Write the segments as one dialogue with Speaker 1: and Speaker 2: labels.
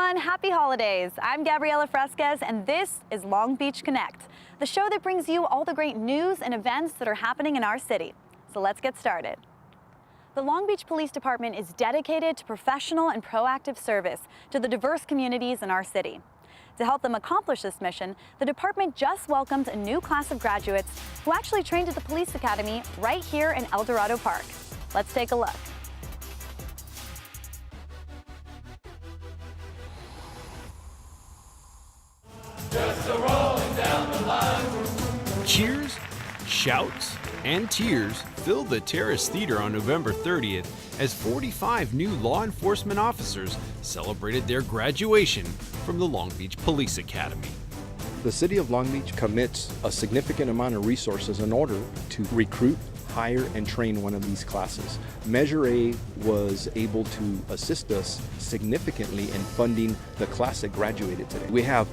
Speaker 1: everyone, happy holidays. I'm Gabriela Fresquez and this is Long Beach Connect, the show that brings you all the great news and events that are happening in our city. So let's get started. The Long Beach Police Department is dedicated to professional and proactive service to the diverse communities in our city. To help them accomplish this mission, the department just welcomed a new class of graduates who actually trained at the police academy right here in El Dorado Park. Let's take a look.
Speaker 2: Just a-rolling down the line.
Speaker 3: Cheers, shouts, and tears filled the Terrace Theater on November 30th as 45 new law enforcement officers celebrated their graduation from the Long Beach Police Academy.
Speaker 4: The City of Long Beach commits a significant amount of resources in order to recruit, hire, and train one of these classes. Measure A was able to assist us significantly in funding the class that graduated today. We have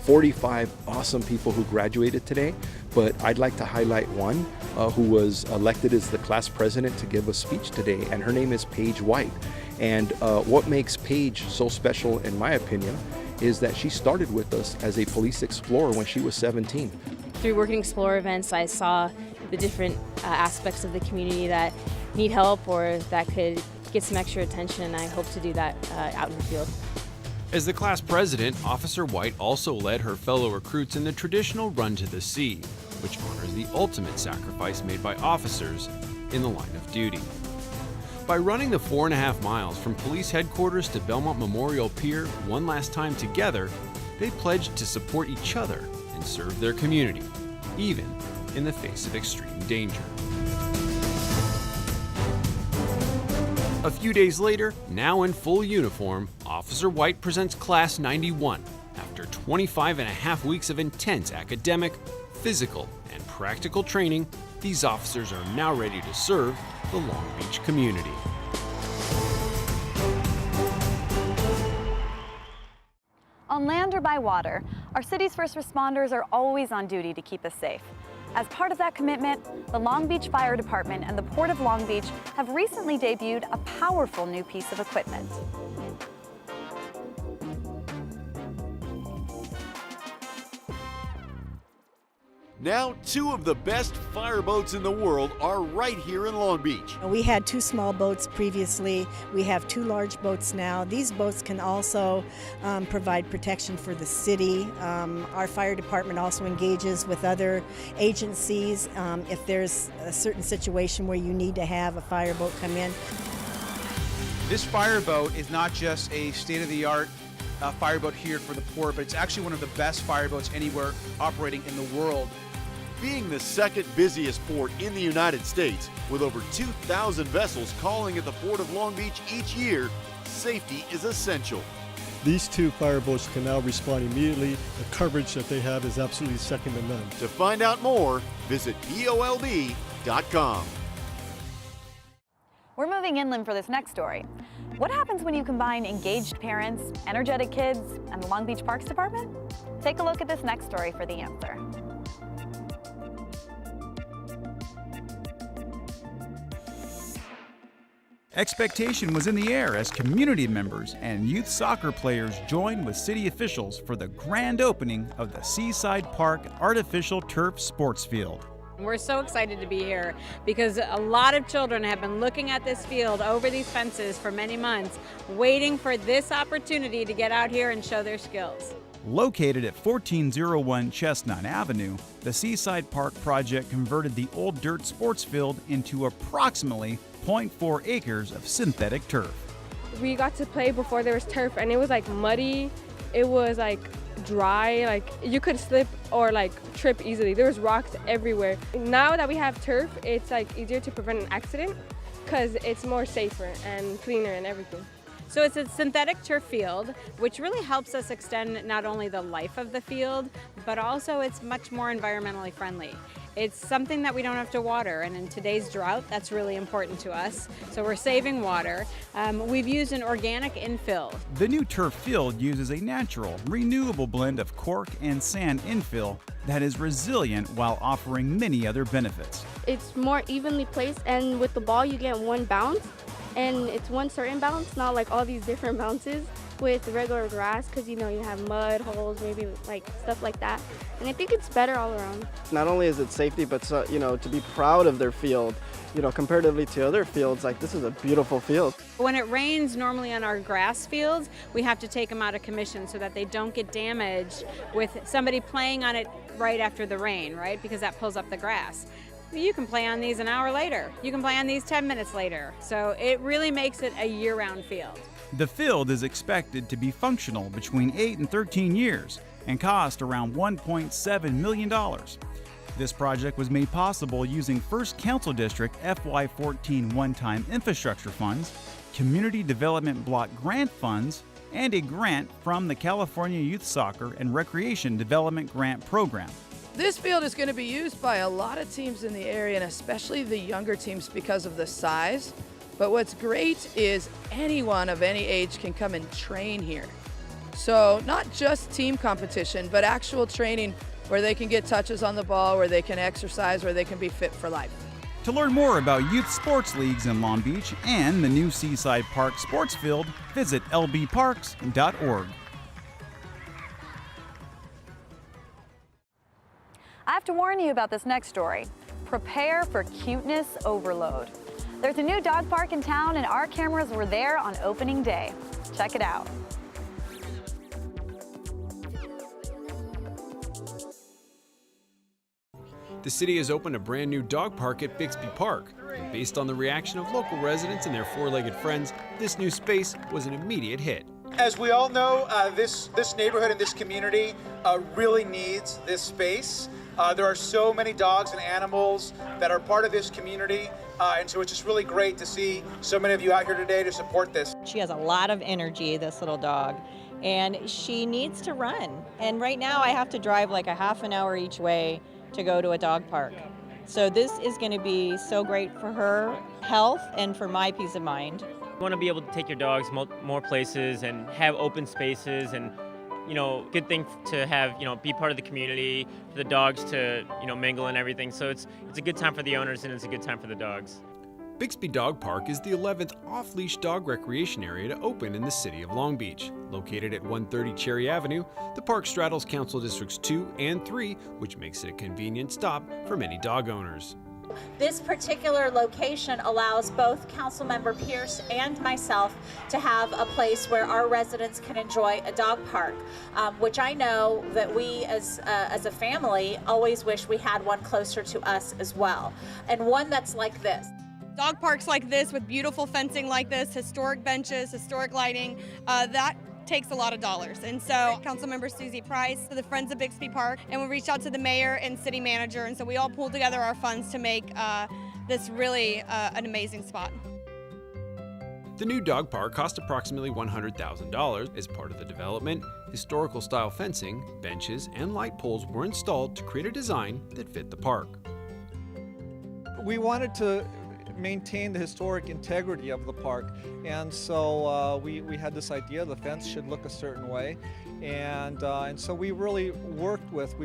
Speaker 4: 45 awesome people who graduated today, but I'd like to highlight one who was elected as the class president to give a speech today, and her name is Paige White. And what makes Paige so special, in my opinion, is that she started with us as a police explorer when she was 17.
Speaker 5: Through working Explorer events, I saw the different aspects of the community that need help or that could get some extra attention, and I hope to do that out in the field.
Speaker 3: As the class president, Officer White also led her fellow recruits in the traditional Run to the Sea, which honors the ultimate sacrifice made by officers in the line of duty. By running the 4.5 miles from police headquarters to Belmont Memorial Pier one last time together, they pledged to support each other and serve their community, even in the face of extreme danger. A few days later, now in full uniform, Officer White presents Class 91. After 25.5 weeks of intense academic, physical, and practical training, these officers are now ready to serve the Long Beach community.
Speaker 1: On land or by water, our city's first responders are always on duty to keep us safe. As part of that commitment, the Long Beach Fire Department and the Port of Long Beach have recently debuted a powerful new piece of equipment.
Speaker 2: Now, two of the best fireboats in the world are right here in Long Beach.
Speaker 6: We had 2 small boats previously. We have 2 large boats now. These boats can also provide protection for the city. Our fire department also engages with other agencies if there's a certain situation where you need to have a fireboat come in.
Speaker 7: This fireboat is not just a state-of-the-art fireboat here for the port, but it's actually one of the best fireboats anywhere operating in the world.
Speaker 2: Being the second busiest port in the United States, with over 2,000 vessels calling at the Port of Long Beach each year, safety is essential.
Speaker 8: These 2 fireboats can now respond immediately. The coverage that they have is absolutely second to none.
Speaker 2: To find out more, visit POLB.com.
Speaker 1: We're moving inland for this next story. What happens when you combine engaged parents, energetic kids, and the Long Beach Parks Department? Take a look at this next story for the answer.
Speaker 9: Expectation was in the air as community members and youth soccer players joined with city officials for the grand opening of the Seaside Park Artificial Turf Sports Field.
Speaker 5: We're so excited to be here because a lot of children have been looking at this field over these fences for many months, waiting for this opportunity to get out here and show their skills.
Speaker 9: Located at 1401 Chestnut Avenue, the Seaside Park project converted the old dirt sports field into approximately 0.4 acres of synthetic turf.
Speaker 10: We got to play before there was turf, and it was like muddy, it was like dry, like you could slip or like trip easily. There was rocks everywhere. Now that we have turf, it's like easier to prevent an accident because it's more safer and cleaner and everything.
Speaker 5: So it's a synthetic turf field, which really helps us extend not only the life of the field, but also it's much more environmentally friendly. It's something that we don't have to water, and in today's drought, that's really important to us. So we're saving water. We've used an organic infill.
Speaker 9: The new turf field uses a natural, renewable blend of cork and sand infill that is resilient while offering many other benefits.
Speaker 10: It's more evenly placed, and with the ball you get one bounce, and it's one certain bounce, not like all these different bounces with regular grass, because you have mud holes, maybe like stuff like that. And I think it's better all around.
Speaker 11: Not only is it safety, but to be proud of their field, comparatively to other fields, like this is a beautiful field.
Speaker 5: When it rains normally on our grass fields, we have to take them out of commission so that they don't get damaged with somebody playing on it right after the rain, right? Because that pulls up the grass. You can play on these an hour later. You can play on these 10 minutes later. So it really makes it a year-round field.
Speaker 9: The field is expected to be functional between 8 and 13 years and cost around $1.7 million. This project was made possible using First Council District FY14 one-time infrastructure funds, Community Development Block Grant funds, and a grant from the California Youth Soccer and Recreation Development Grant Program.
Speaker 12: This field is going to be used by a lot of teams in the area, and especially the younger teams because of the size. But what's great is anyone of any age can come and train here. So not just team competition, but actual training where they can get touches on the ball, where they can exercise, where they can be fit for life.
Speaker 9: To learn more about youth sports leagues in Long Beach and the new Seaside Park sports field, visit lbparks.org.
Speaker 1: I have to warn you about this next story. Prepare for cuteness overload. There's a new dog park in town and our cameras were there on opening day. Check it out.
Speaker 3: The city has opened a brand new dog park at Bixby Park. And based on the reaction of local residents and their four-legged friends, this new space was an immediate hit.
Speaker 13: As we all know, this neighborhood and this community really needs this space. There are so many dogs and animals that are part of this community, and so it's just really great to see so many of you out here today to support this.
Speaker 14: She has a lot of energy, this little dog, and she needs to run. And right now I have to drive like a half an hour each way to go to a dog park. So this is going to be so great for her health and for my peace of mind.
Speaker 15: You want to be able to take your dogs more places and have open spaces, and good thing to have, be part of the community, for the dogs to, mingle and everything. So it's a good time for the owners and it's a good time for the dogs.
Speaker 3: Bixby Dog Park is the 11th off-leash dog recreation area to open in the city of Long Beach. Located at 130 Cherry Avenue, the park straddles Council Districts 2 and 3, which makes it a convenient stop for many dog owners.
Speaker 16: This particular location allows both Councilmember Pierce and myself to have a place where our residents can enjoy a dog park, which I know that we as a family always wish we had one closer to us as well, and one that's like this.
Speaker 17: Dog parks like this with beautiful fencing like this, historic benches, historic lighting, that takes a lot of dollars. And so Councilmember Susie Price, the Friends of Bixby Park, and we reached out to the mayor and city manager, and so we all pulled together our funds to make this really an amazing spot.
Speaker 3: The new dog park cost approximately $100,000. As part of the development, historical style fencing, benches, and light poles were installed to create a design that fit the park.
Speaker 18: We wanted to maintain the historic integrity of the park, and so we had this idea the fence should look a certain way, and so we really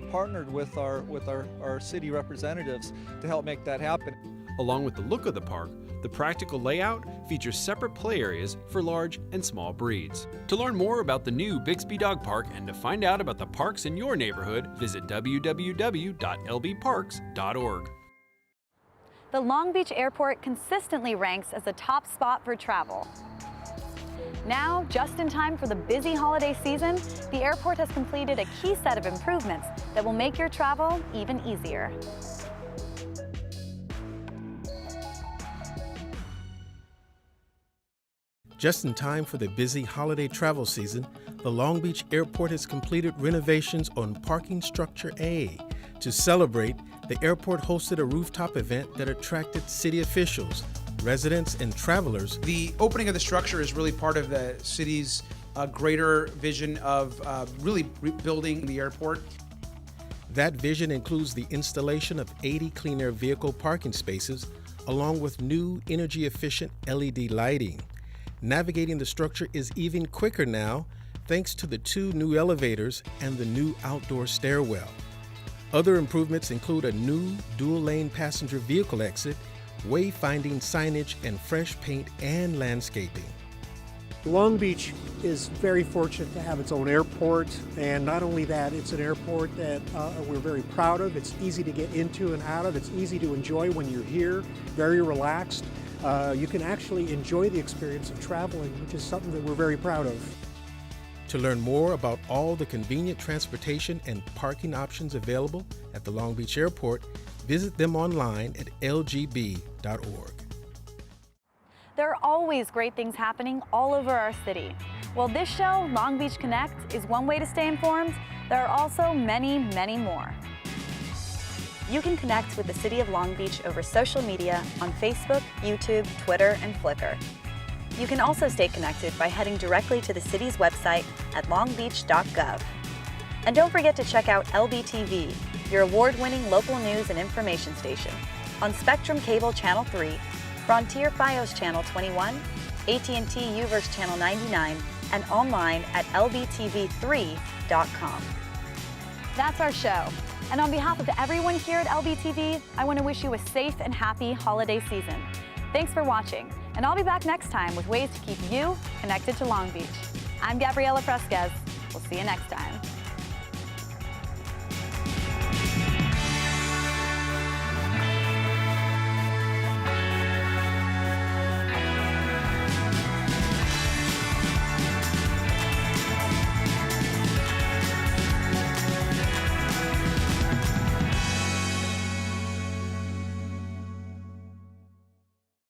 Speaker 18: partnered with our city representatives to help make that happen.
Speaker 3: Along with the look of the park, the practical layout features separate play areas for large and small breeds. To learn more about the new Bixby Dog Park and to find out about the parks in your neighborhood, visit www.lbparks.org.
Speaker 1: The Long Beach Airport consistently ranks as the top spot for travel. Now, just in time for the busy holiday season, the airport has completed a key set of improvements that will make your travel even easier.
Speaker 19: Just in time for the busy holiday travel season, the Long Beach Airport has completed renovations on Parking Structure A. To celebrate, the airport hosted a rooftop event that attracted city officials, residents, and travelers.
Speaker 7: The opening of the structure is really part of the city's greater vision of really rebuilding the airport.
Speaker 19: That vision includes the installation of 80 clean air vehicle parking spaces, along with new energy-efficient LED lighting. Navigating the structure is even quicker now, thanks to the 2 new elevators and the new outdoor stairwell. Other improvements include a new dual-lane passenger vehicle exit, wayfinding signage, and fresh paint and landscaping.
Speaker 20: Long Beach is very fortunate to have its own airport, and not only that, it's an airport that we're very proud of. It's easy to get into and out of. It's easy to enjoy when you're here, very relaxed. You can actually enjoy the experience of traveling, which is something that we're very proud of.
Speaker 19: To learn more about all the convenient transportation and parking options available at the Long Beach Airport, visit them online at lgb.org.
Speaker 1: There are always great things happening all over our city. While this show, Long Beach Connect, is one way to stay informed, there are also many, many more. You can connect with the City of Long Beach over social media on Facebook, YouTube, Twitter, and Flickr. You can also stay connected by heading directly to the city's website at longbeach.gov. And don't forget to check out LBTV, your award-winning local news and information station, on Spectrum Cable Channel 3, Frontier Fios Channel 21, AT&T UVerse Channel 99, and online at lbtv3.com. That's our show. And on behalf of everyone here at LBTV, I want to wish you a safe and happy holiday season. Thanks for watching, and I'll be back next time with ways to keep you connected to Long Beach. I'm Gabriela Fresquez. We'll see you next time.